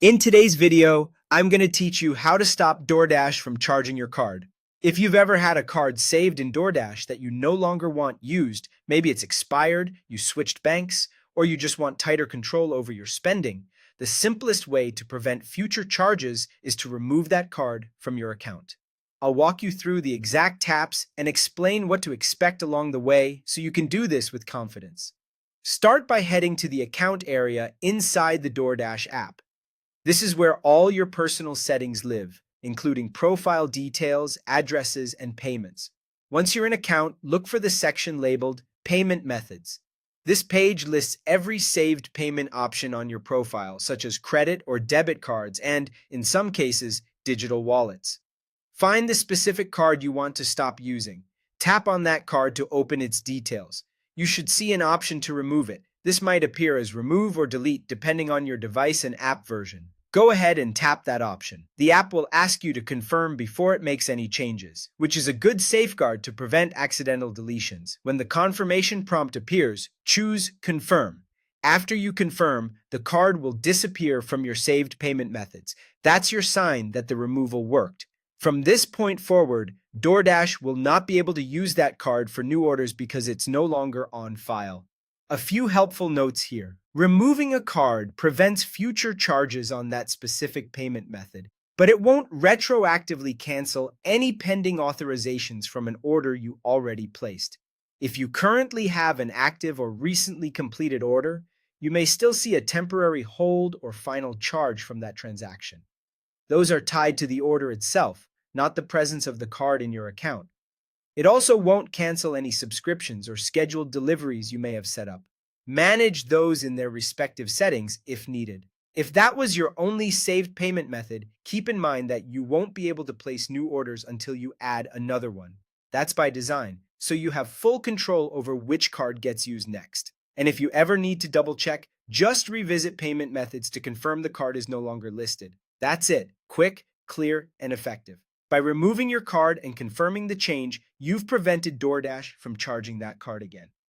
In today's video, I'm going to teach you how to stop DoorDash from charging your card. If you've ever had a card saved in DoorDash that you no longer want used, maybe it's expired, you switched banks, or you just want tighter control over your spending, the simplest way to prevent future charges is to remove that card from your account. I'll walk you through the exact taps and explain what to expect along the way so you can do this with confidence. Start by heading to the account area inside the DoorDash app. This is where all your personal settings live, including profile details, addresses, and payments. Once you're in account, look for the section labeled Payment Methods. This page lists every saved payment option on your profile, such as credit or debit cards and, in some cases, digital wallets. Find the specific card you want to stop using. Tap on that card to open its details. You should see an option to remove it. This might appear as remove or delete depending on your device and app version. Go ahead and tap that option. The app will ask you to confirm before it makes any changes, which is a good safeguard to prevent accidental deletions. When the confirmation prompt appears, choose Confirm. After you confirm, the card will disappear from your saved payment methods. That's your sign that the removal worked. From this point forward, DoorDash will not be able to use that card for new orders because it's no longer on file. A few helpful notes here. Removing a card prevents future charges on that specific payment method, but it won't retroactively cancel any pending authorizations from an order you already placed. If you currently have an active or recently completed order, you may still see a temporary hold or final charge from that transaction. Those are tied to the order itself, not the presence of the card in your account. It also won't cancel any subscriptions or scheduled deliveries you may have set up. Manage those in their respective settings if needed. If that was your only saved payment method, keep in mind that you won't be able to place new orders until you add another one. That's by design, so you have full control over which card gets used next. And if you ever need to double check, just revisit payment methods to confirm the card is no longer listed. That's it. Quick, clear, and effective. By removing your card and confirming the change, you've prevented DoorDash from charging that card again.